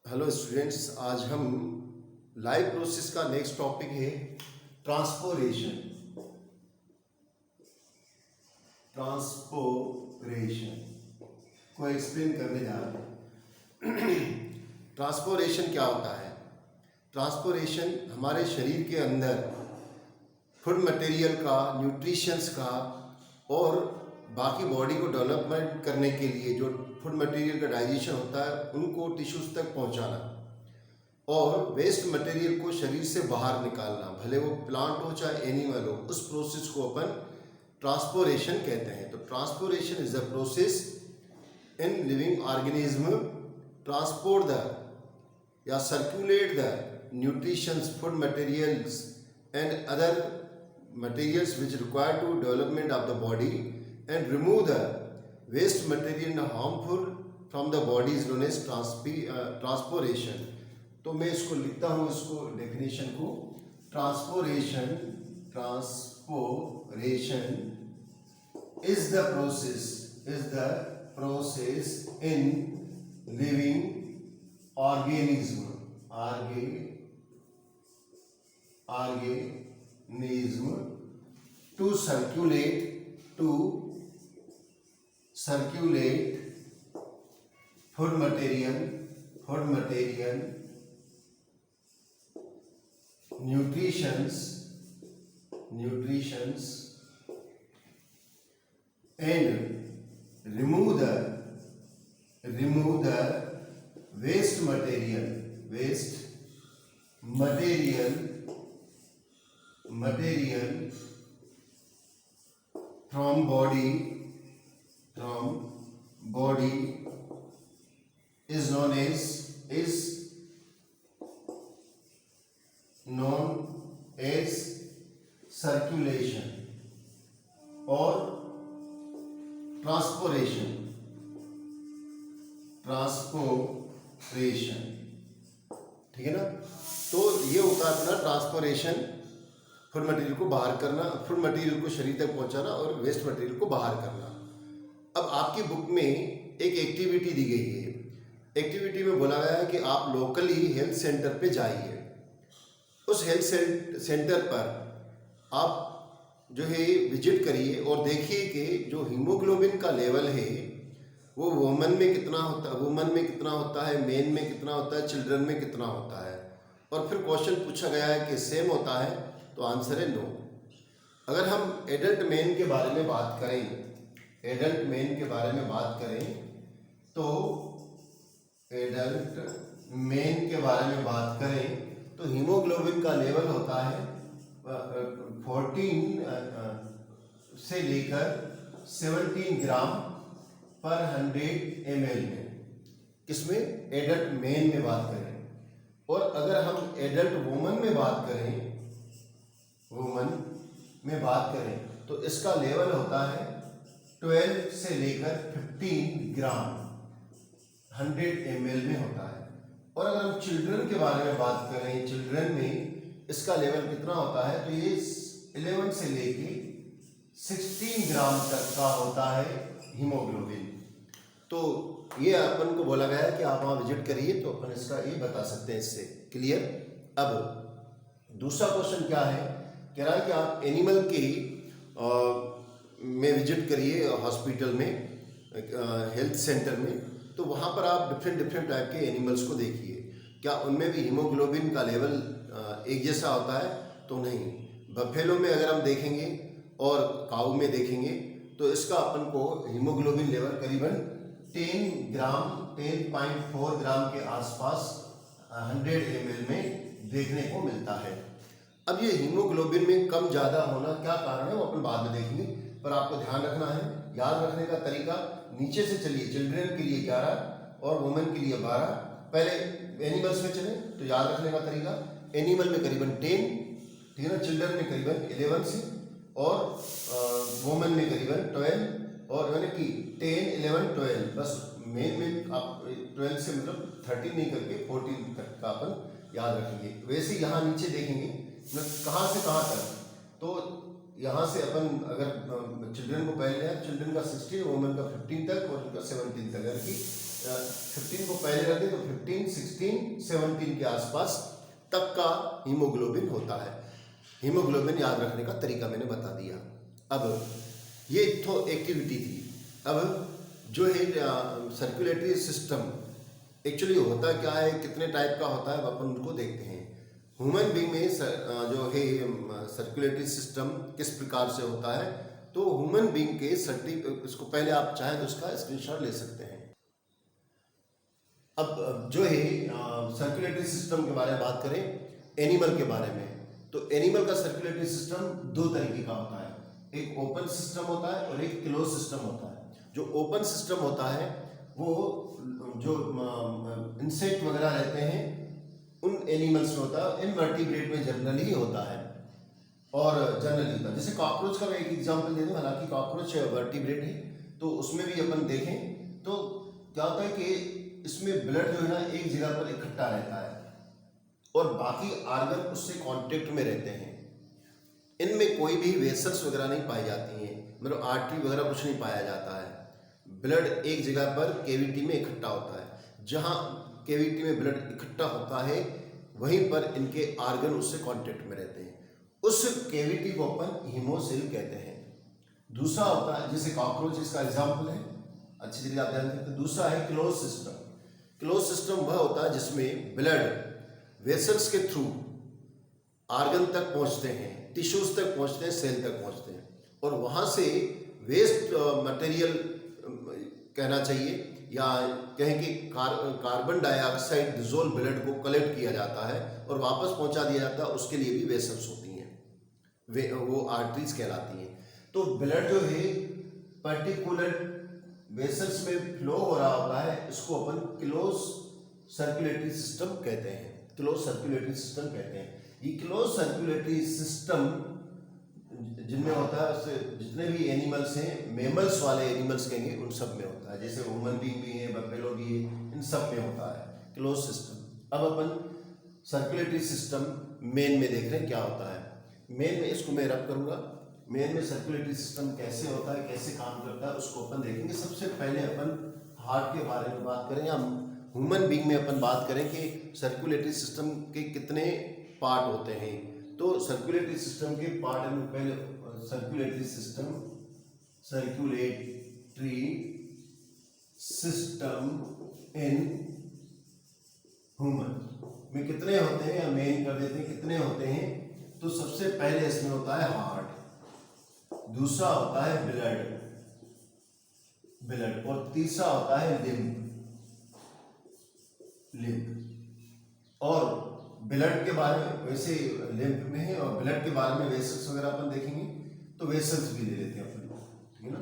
Hello students, आज हम live process का नेक्स्ट टॉपिक है ट्रांसपोरेशन। ट्रांसपोरेशन को एक्सप्लेन करने जा रहे हैं। ट्रांसपोरेशन क्या होता है? ट्रांसपोरेशन हमारे शरीर के अंदर फूड मटेरियल का, न्यूट्रिशंस का और बाकी बॉडी को डेवलपमेंट करने के लिए जो फूड मटेरियल का डाइजेशन होता है उनको टिश्यूज तक पहुंचाना और वेस्ट मटेरियल को शरीर से बाहर निकालना, भले वो प्लांट हो चाहे एनिमल हो, उस प्रोसेस को अपन ट्रांसपोरेशन कहते हैं। तो transportation is the process in living organism transport the या circulate the nutritions, food materials and other materials which require to development of the body and remove the waste material and harmful from the body is known as transpiration। तो मैं इसको लिखता हूँ, इसको definition को। Transportation is the process in living organism to circulate food material, nutritions and remove the waste material from body is known as circulation or transpiration। ठीक है ना? तो ये होता है अपना ट्रांसपोरेशन, फूड मटेरियल को बाहर करना, फूड मटेरियल को शरीर तक पहुंचाना और वेस्ट मटेरियल को बाहर करना। अब आपकी बुक में एक एक्टिविटी दी गई है। एक्टिविटी में बोला गया है कि आप लोकली हेल्थ सेंटर पे जाइए। उस हेल्थ सेंटर पर आप जो है विजिट करिए और देखिए कि जो हीमोग्लोबिन का लेवल है वो वुमेन में कितना होता है, मेन में कितना होता है, चिल्ड्रन में कितना होता है। और फिर क्वेश्चन पूछा गया है कि सेम होता है, तो आंसर है नो। अगर हम एडल्ट मेन के बारे में बात करें तो एडल्ट मेन के बारे में बात करें तो हीमोग्लोबिन का लेवल होता है 14 से लेकर 17 ग्राम पर 100 ml में। किसमें? एडल्ट मेन में बात करें। और अगर हम एडल्ट वुमन में बात करें तो इसका लेवल होता है 12 से लेकर 15 ग्राम 100 ml में होता है। और अगर हम चिल्ड्रन के बारे में बात करें, चिल्ड्रन में इसका लेवल कितना होता है तो ये 11 से लेके 16 ग्राम तक का होता है हीमोग्लोबिन। तो ये अपन को बोला गया है कि आप वहाँ विजिट करिए तो अपन इसका ये बता सकते हैं इससे। क्लियर? अब दूसरा क्वेश्चन क्या है? कह रहा है कि आप एनिमल के में विजिट करिए हॉस्पिटल में, हेल्थ सेंटर में। तो वहाँ पर आप डिफरेंट टाइप के एनिमल्स को देखिए, क्या उनमें भी हीमोग्लोबिन का लेवल एक जैसा होता है? तो नहीं। बफेलो में अगर हम देखेंगे और काऊ में देखेंगे तो इसका अपन को हीमोग्लोबिन लेवल करीबन 10.4 ग्राम के आसपास 100 ml में देखने को मिलता है। अब ये हीमोग्लोबिन में कम ज़्यादा होना क्या कारण है वो अपन बाद में देखेंगे, पर आपको ध्यान रखना है। याद रखने का तरीका, नीचे से चलिए। चिल्ड्रन के लिए 11 और वुमेन के लिए 12। पहले एनिमल्स में चले तो याद रखने का तरीका, एनिमल में करीबन 10, ठीक है ना, चिल्ड्रन में करीबन 11 से, और वुमेन में करीबन 12, और यानी कि 10, 11, 12। बस मेन में आप 12 से मतलब 13 नहीं करके 14 तक का अपन याद रखेंगे। वैसे यहाँ नीचे देखेंगे कहाँ से कहाँ तक, तो यहाँ से अपन अगर चिल्ड्रन को पहले है, चिल्ड्रन का 16, वुमेन का 15 तक और उनका 17 तक, यानी कि 15 को पहले रखें तो 15, 16, 17 के आसपास तक का हीमोग्लोबिन होता है। हीमोग्लोबिन याद रखने का तरीका मैंने बता दिया। अब ये तो एक्टिविटी थी। अब जो है सर्कुलेटरी सिस्टम एक्चुअली होता क्या है, कितने टाइप का होता है, अपन उनको देखते हैं। ह्यूमन बीइंग में जो है सर्कुलेटरी सिस्टम किस प्रकार से होता है, तो ह्यूमन बीइंग के इसको पहले आप चाहें तो उसका स्क्रीनशॉट ले सकते हैं। अब जो है सर्कुलेटरी सिस्टम के बारे में बात करें, एनिमल के बारे में, तो एनिमल का सर्कुलेटरी सिस्टम दो तरीके का होता है। एक ओपन सिस्टम होता है और एक क्लोज सिस्टम होता है। जो ओपन सिस्टम होता है वो जो इंसेक्ट वगैरह रहते हैं उन एनिमल्स में होता है, इनवर्टिब्रेट में जनरली होता है और जनरली होता है। जैसे कॉकरोच का मैं एक एग्जांपल दे दूं, हालांकि कॉकरोच वर्टिब्रेट है, तो उसमें भी अपन देखें तो क्या होता है कि इसमें ब्लड जो है ना एक जगह पर इकट्ठा रहता है और बाकी आर्गन उससे कांटेक्ट में रहते हैं। इनमें कोई भी वेसल्स वगैरह नहीं पाई जाती हैं, मतलब आर्टरी वगैरह कुछ नहीं पाया जाता है। ब्लड एक जगह पर केविटी में इकट्ठा होता है। जहाँ केविटी में ब्लड इकट्ठा होता है वहीं पर इनके आर्गन उससे कांटेक्ट में रहते हैं। उस केविटी को अपन हीमोसेल कहते हैं। दूसरा होता है, जैसे कॉकरोच इसका एग्जाम्पल है, अच्छी तरीके आप ध्यान देते हैं। दूसरा है क्लोज सिस्टम। क्लोज सिस्टम वह होता है जिसमें ब्लड वेसल्स के थ्रू आर्गन तक पहुंचते हैं, टिश्यूज तक पहुंचते हैं, सेल तक पहुंचते हैं और वहां से वेस्ट मटेरियल कहना चाहिए या कहें कि कार्बन डाइऑक्साइड डिजोल्व ब्लड को कलेक्ट किया जाता है और वापस पहुंचा दिया जाता है। उसके लिए भी वेसल्स होती हैं, वो आर्टरीज कहलाती हैं। तो ब्लड जो है पर्टिकुलर वेसल्स में फ्लो हो रहा होता है, इसको अपन क्लोज सर्कुलेटरी सिस्टम कहते हैं। क्लोज सर्कुलेटरी सिस्टम कहते हैं। ये क्लोज सर्कुलेटरी सिस्टम जिनमें होता है, उससे जितने भी एनिमल्स हैं, मेमल्स वाले एनिमल्स कहेंगे, उन सब में होता है। जैसे ह्यूमन बीइंग भी है, बफेलो भी है, इन सब में होता है क्लोज सिस्टम। अब अपन सर्कुलेटरी सिस्टम मेन में देख रहे हैं क्या होता है। मेन में इसको मैं रब करूंगा। मेन में सर्कुलेटरी सिस्टम कैसे होता है, कैसे काम करता है, उसको अपन देखेंगे। सबसे पहले अपन हार्ट के बारे में बात करें या ह्यूमन बीइंग में अपन बात करें कि सर्कुलेटरी सिस्टम के कितने पार्ट होते हैं। तो सर्कुलेटरी सिस्टम के पार्ट में पहले सर्कुलेटरी सिस्टम इन ह्यूमन में कितने होते हैं, या मेन कर देते हैं कितने होते हैं। तो सबसे पहले इसमें होता है हार्ट, दूसरा होता है ब्लड और तीसरा होता है लिम्फ। और ब्लड के बारे में वैसे लिम्फ में है और ब्लड के बारे में वेसल्स वगैरह अपन देखेंगे, तो वेसल्स भी ले लेते हैं अपन, ठीक है ना।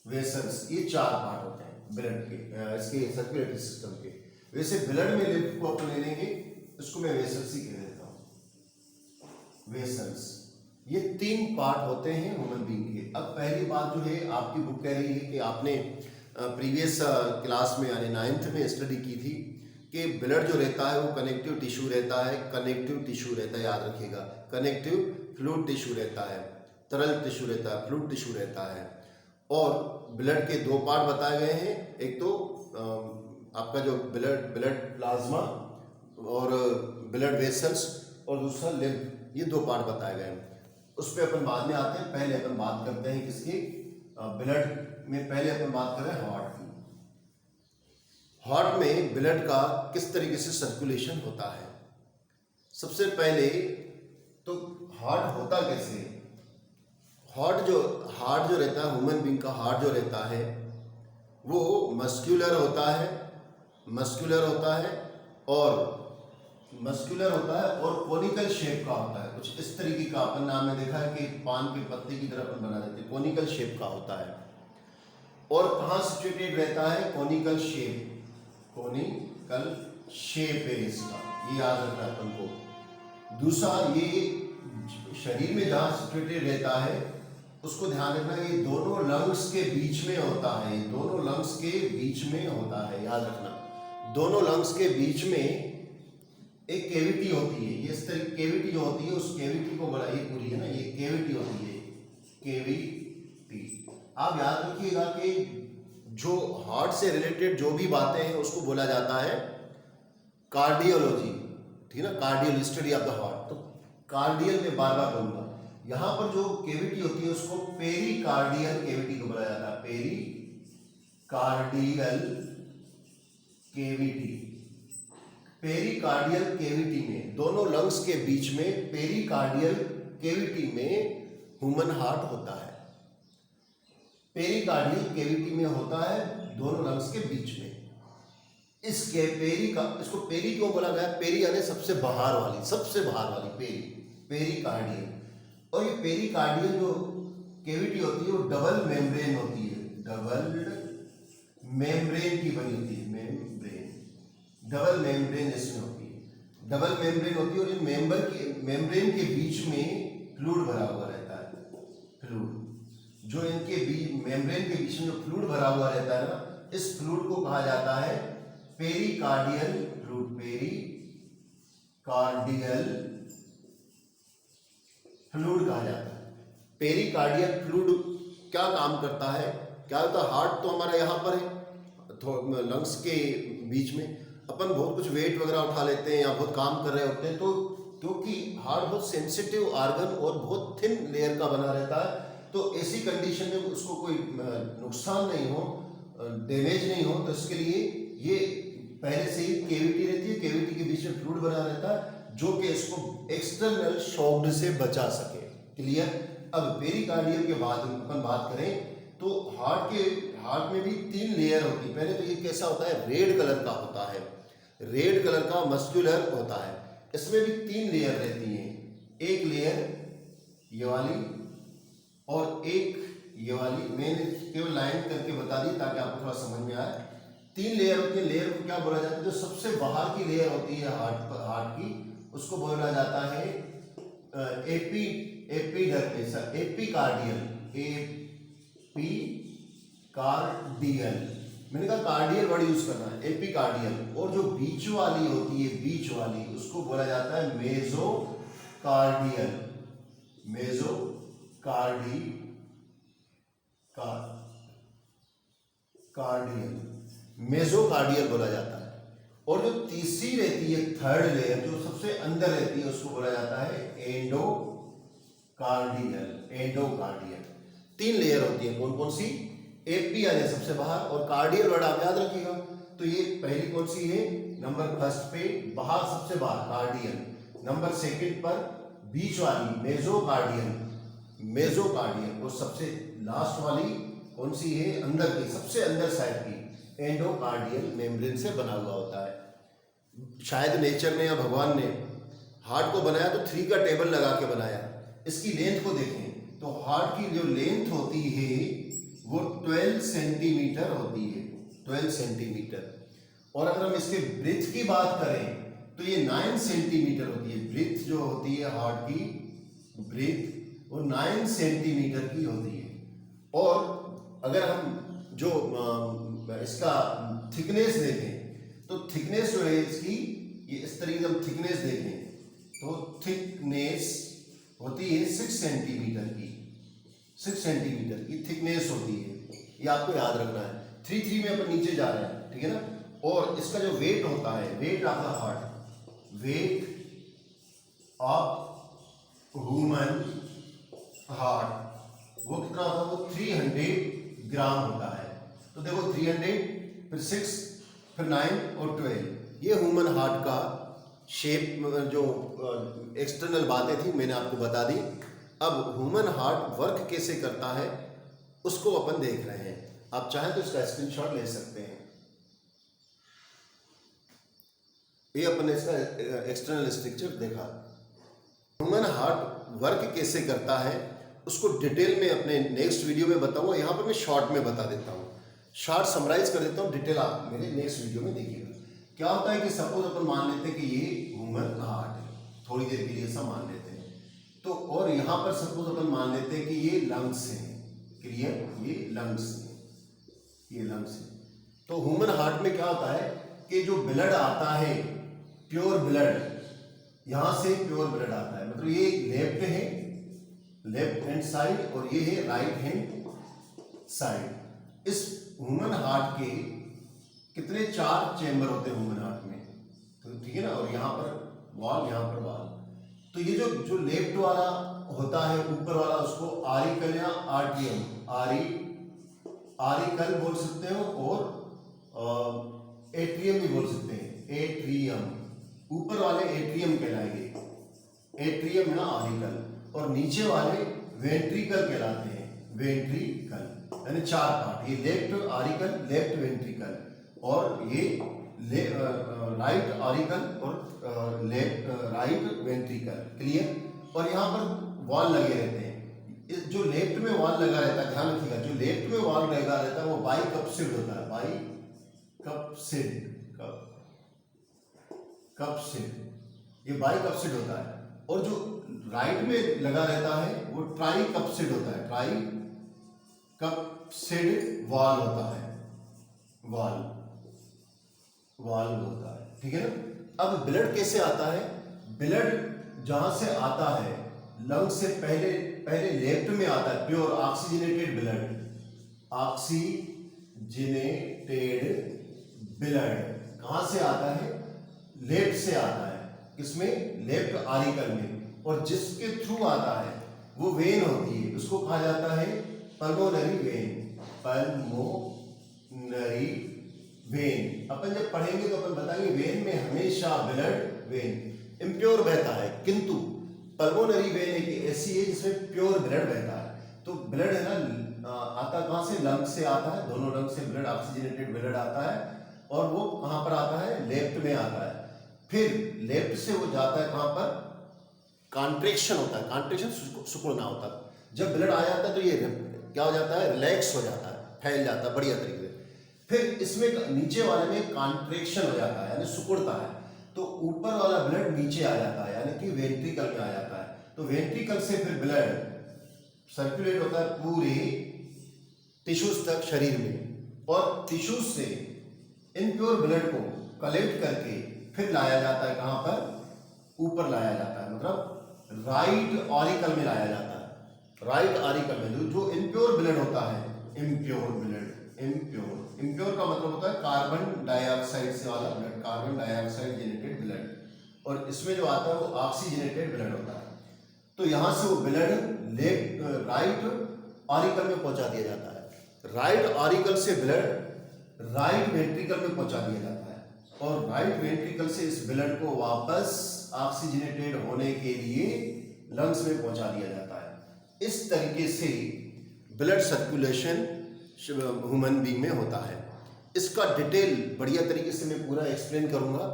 वेसल्स ये चार पार्ट होते हैं ब्लड के, इसके सर्कुलेटरी सिस्टम के। वैसे ब्लड में लिम्फ को अपन ले लेंगे, इसको मैं वेसल्स ही कह देता हूं। वेसल्स ये तीन पार्ट होते हैं ह्यूमन बीइंग के। अब पहली बात जो है, आपकी बुक कह रही है कि आपने प्रीवियस क्लास में यानी 9th में स्टडी की थी कि ब्लड जो रहता है वो कनेक्टिव टिश्यू रहता है। कनेक्टिव टिश्यू रहता है, याद रखिएगा, कनेक्टिव फ्लूइड टिश्यू रहता है, तरल टिश्यू रहता है, फ्लूइड टिश्यू रहता है। और ब्लड के दो पार्ट बताए गए हैं, एक तो आपका जो ब्लड प्लाज्मा और ब्लड वेसल्स और दूसरा लिम्फ, ये दो पार्ट बताए गए हैं। उस पर अपन बाद में आते हैं। पहले अपन बात करते हैं किसकी, ब्लड में। पहले अपन बात करें हार्ट की। हार्ट में ब्लड का किस तरीके से सर्कुलेशन होता है। सबसे पहले तो हार्ट होता कैसे। हार्ट जो रहता है, ह्यूमन बीइंग का हार्ट जो रहता है वो मस्कुलर होता है और कोनिकल शेप का होता है। कुछ इस तरीके का अपन नाम में देखा है कि पान के पत्ते की तरह अपन बना देते हैं, कोनिकल शेप का होता है। और कहाँ सिचुएटेड रहता है, कोनिकल शेप है इसका, ये याद रखना है अपन को। दूसरा, ये शरीर में जहाँ सिचुएटेड रहता है उसको ध्यान रखना, ये दोनों लंग्स के बीच में होता है। दोनों लंग्स के बीच में होता है, याद रखना। दोनों लंग्स के बीच में एक कैविटी होती है। ये इस तरह कैविटी जो होती है, उस कैविटी को बड़ा, ये पूरी है ना, ये कैविटी होती है, कैविटी। आप याद रखिएगा कि जो हार्ट से रिलेटेड जो भी बातें हैं उसको बोला जाता है कार्डियोलॉजी, ठीक है ना, कार्डियल स्टडी ऑफ द हार्ट। तो कार्डियल में बार बार बोलूंगा। यहाँ पर जो केविटी होती है उसको पेरिकार्डियल केविटी को बोला जाता है, पेरिकार्डियल केविटी। पेरिकार्डियल केविटी में, दोनों लंग्स के बीच में पेरिकार्डियल केविटी में ह्यूमन हार्ट होता है। पेरिकार्डियल केविटी में होता है दोनों लंग्स के बीच में। इसके इसको पेरी क्यों बोला गया? पेरी यानी सबसे बाहर वाली पेरिकार्डियल। और ये पेरिकार्डियल जो केविटी होती है वो डबल मेम्ब्रेन होती है, डबल मेम्ब्रेन की बनी होती है, डबल मेम्ब्रेन इसमें होती है, डबल मेम्ब्रेन होती है। और ये मेम्ब्रेन के बीच में फ्लूइड भरा हुआ रहता है, फ्लूइड जो इनके मेम्ब्रेन के बीच में जो फ्लूइड भरा हुआ रहता है ना, इस फ्लूइड को कहा जाता है पेरिकार्डियल फ्लूइड, पेरिकार्डियल फ्लूइड कहा जाता है। पेरिकार्डियल फ्लूइड क्या काम करता है? क्या होता है? हार्ट तो हमारा यहाँ पर है, लंग्स के बीच में अपन बहुत कुछ वेट वगैरह उठा लेते हैं या बहुत काम कर रहे होते हैं, तो क्योंकि हार्ट बहुत सेंसिटिव ऑर्गन और बहुत थिन लेयर का बना रहता है, तो ऐसी कंडीशन में उसको कोई नुकसान नहीं हो, डैमेज नहीं हो, तो इसके लिए ये पहले से ही केविटी रहती है, केविटी के बीच में फ्लूइड बना रहता है जो कि इसको एक्सटर्नल शॉक से बचा सके। क्लियर? अब पेरिकार्डियल के बाद अपन बात करें तो हार्ट में भी 3 लेयर होती है। पहले तो ये कैसा होता है? रेड कलर का होता है, रेड कलर का मस्कुलर होता है। इसमें भी 3 लेयर रहती हैं, एक लेयर ये वाली और एक ये वाली। मैंने केवल लाइन करके बता दी ताकि आपको थोड़ा समझ में आए। 3 लेयर होती है। लेयर को क्या बोला जाता है? जो सबसे बाहर की लेयर होती है हार्ट की, उसको बोला जाता है एपिडर्मिस, एपिकार्डियल, एपिकार्डियल। मैंने कहा कार्डियल वर्ड यूज करना है, एपिकार्डियल। और जो बीच वाली होती है, बीच वाली, उसको बोला जाता है मेसोकार्डियल, मेसोकार्डियल बोला जाता है। और जो तीसरी रहती है, थर्ड लेयर, जो सबसे अंदर रहती है, उसको बोला जाता है एंडोकार्डियल। 3 लेयर होती है। कौन कौन सी? एपी यानी सबसे बाहर, और कार्डियल वर्ड आप याद रखिएगा। तो ये पहली कौन सी है? नंबर फर्स्ट पे बाहर, सबसे बाहर कार्डियल। नंबर सेकंड पर बीच वाली मेसोकार्डियल। और सबसे लास्ट वाली कौन सी है? अंदर की, सबसे अंदर साइड की, एंडोकार्डियल मेम्ब्रेन से बना हुआ होता है। शायद नेचर ने या भगवान ने हार्ट को बनाया तो 3 का टेबल लगा के बनाया। इसकी लेंथ को देखें तो हार्ट की जो लेंथ होती है वो 12 सेंटीमीटर होती है, 12 सेंटीमीटर। और अगर हम इसके ब्रेथ की बात करें तो ये 9 सेंटीमीटर होती है। ब्रेथ जो होती है हार्ट की, ब्रेथ वो 9 सेंटीमीटर की होती है। और अगर हम जो इसका थिकनेस देखें तो थिकनेस जो है इसकी, ये इस तरीके हम थिकनेस देखें तो थिकनेस होती है 6 सेंटीमीटर की, 6 सेंटीमीटर की थिकनेस होती है। ये आपको याद रखना है। 3 में अपन नीचे जा रहे हैं, ठीक है ना। और इसका जो वेट होता है, weight of the heart, weight of human heart, वो कितना होता है? वो 300 ग्राम होता है। तो देखो 300, फिर 6, फिर 9 और 12। ये ह्यूमन हार्ट का शेप, जो एक्सटर्नल बातें थी मैंने आपको बता दी। अब ह्यूमन हार्ट वर्क कैसे करता है उसको अपन देख रहे हैं। आप चाहें तो इसका स्क्रीनशॉट ले सकते हैं। ये अपन इसका एक्सटर्नल स्ट्रक्चर देखा। ह्यूमन हार्ट वर्क कैसे करता है उसको डिटेल में अपने नेक्स्ट वीडियो में बताऊंगा। यहाँ पर मैं शॉर्ट में बता देता हूँ, शॉर्ट समराइज कर देता हूँ। डिटेल आप मेरे नेक्स्ट वीडियो में देखिएगा। क्या होता है कि सपोज अपन मान लेते हैं कि ये ह्यूमन हार्ट है, थोड़ी देर के लिए ऐसा मान लेते हैं तो। और यहाँ पर सपोज अपन मान लेते हैं कि ये लंग्स है, क्लियर? ये लंग्स है, ये लंग्स है। तो ह्यूमन हार्ट में क्या होता है कि जो ब्लड आता है, प्योर ब्लड, यहां से प्योर ब्लड आता है। मतलब ये लेफ्ट है, लेफ्ट हैंड साइड, और ये है राइट हैंड साइड। इस ह्यूमन हार्ट के कितने 4 चेंबर होते हैं ह्यूमन हार्ट में, तो ठीक है ना। और यहाँ पर वॉल, यहाँ पर वॉल। तो ये जो लेफ्ट वाला होता है ऊपर वाला, उसको आरिकल या आर्टियम, आरिकल बोल सकते हो, और एट्रियम भी बोल सकते हैं, एट्रियम। ऊपर वाले एट्रियम कहलाएंगे, एट्रियम या आरिकल, और नीचे वाले वेंट्रिकल कहलाते हैं, वेंट्रिकल। यानी 4 पार्ट, ये लेफ्ट आरिकल, लेफ्ट वेंट्रिकल, और ये राइट आरिकल और लेफ्ट राइट वेंट्रिकल। क्लियर। और यहाँ पर वॉल लगे रहते हैं। जो लेफ्ट में वॉल लगा रहता है, ध्यान रखिएगा, जो लेफ्ट में वॉल लगा रहता है वो बाइकप्सिड होता है, बाइकप्सिड, कप्सिड, ये बाइकप्सिड होता है। और जो राइट में लगा रहता है वो ट्राइकप्सिड होता है, ट्राइकप्सिड वॉल होता है, वॉल होता है, ठीक है ना। अब ब्लड कैसे आता है? ब्लड जहां से आता है, लंग से पहले लेफ्ट में आता है, pure oxygenated blood, oxygenated blood कहां से आता है? लेफ्ट से आता है। किसमें? लेफ्ट आरिकल में। और जिसके थ्रू आता है वो वेन होती है, उसको कहा जाता है पल्मोनरी वेन, पल्मोनरी वेन। अपन जब पढ़ेंगे तो अपन बताएंगे वेन में हमेशा ब्लड, वेन इम्प्योर बहता है, किंतु पल्मोनरी वेन एक ऐसी है जिसमें प्योर ब्लड बहता है। तो ब्लड है ना, आता कहां से? लंग से आता है, दोनों लंग से ब्लड, ऑक्सीजनेटेड ब्लड आता है, और वो कहां पर आता है? लेफ्ट में आता है। फिर लेफ्ट से वो जाता है कहां पर? कॉन्ट्रेक्शन होता है, कॉन्ट्रेक्शन सुकुड़ना होता है। जब ब्लड आ जाता है तो ये क्या हो जाता है? रिलैक्स हो जाता है, फैल जाता है बढ़िया तरीके से। फिर इसमें नीचे वाले में कॉन्ट्रेक्शन हो जाता है, यानी सिकुड़ता है, तो ऊपर वाला ब्लड नीचे आ जाता है, यानी कि वेंट्रिकल में आ जाता है। तो वेंट्रिकल से फिर ब्लड सर्कुलेट होता है पूरे टिश्यूज तक शरीर में, और टिश्यूज से इनप्योर ब्लड को कलेक्ट करके फिर लाया जाता है कहां पर? ऊपर लाया जाता है, मतलब राइट ऑरिकल में लाया जाता है। राइट ऑरिकल में जो इनप्योर ब्लड होता है, इम्प्योर ब्लड, इम्प्योर का मतलब होता है कार्बन डाइऑक्साइड से वाला ब्लड, कार्बन डाइऑक्साइड जेनेटेड ब्लड, और इसमें जो आता है वो ऑक्सीजनेटेड ब्लड होता है। तो यहां से वो ब्लड राइट ऑरिकल में पहुंचा दिया जाता है। राइट ऑरिकल से ब्लड राइट वेंट्रिकल में पहुंचा दिया जाता है, और राइट वेंट्रिकल से इस ब्लड को वापस ऑक्सीजनेटेड होने के लिए लंग्स में पहुंचा दिया जाता है। इस तरीके से ब्लड सर्कुलेशन ह्यूमन बीइंग में होता है। इसका डिटेल बढ़िया तरीके से मैं पूरा एक्सप्लेन करूंगा।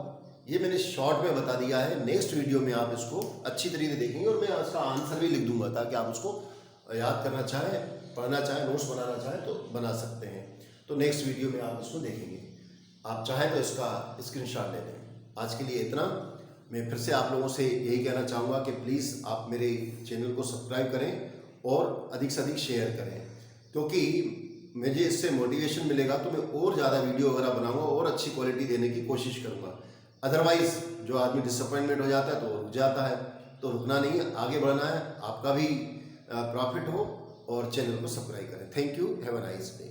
ये मैंने शॉर्ट में बता दिया है, नेक्स्ट वीडियो में आप इसको अच्छी तरीके से देखेंगे, और मैं इसका आंसर भी लिख दूंगा ताकि आप उसको याद करना चाहें, पढ़ना चाहें, नोट्स बनाना चाहें तो बना सकते हैं। तो नेक्स्ट वीडियो में आप इसको देखेंगे। आप चाहें तो इसका स्क्रीनशॉट ले लें। आज के लिए इतना। मैं फिर से आप लोगों से यही कहना चाहूँगा कि प्लीज़ आप मेरे चैनल को सब्सक्राइब करें और अधिक से अधिक शेयर करें, क्योंकि मुझे इससे मोटिवेशन मिलेगा तो मैं और ज़्यादा वीडियो वगैरह बनाऊंगा और अच्छी क्वालिटी देने की कोशिश करूंगा। अदरवाइज़ जो आदमी डिसअपॉइंटमेंट हो जाता है तो रुक जाता है, तो रुकना नहीं है, आगे बढ़ना है, आपका भी प्रॉफिट हो, और चैनल को सब्सक्राइब करें। Thank you, have a nice day.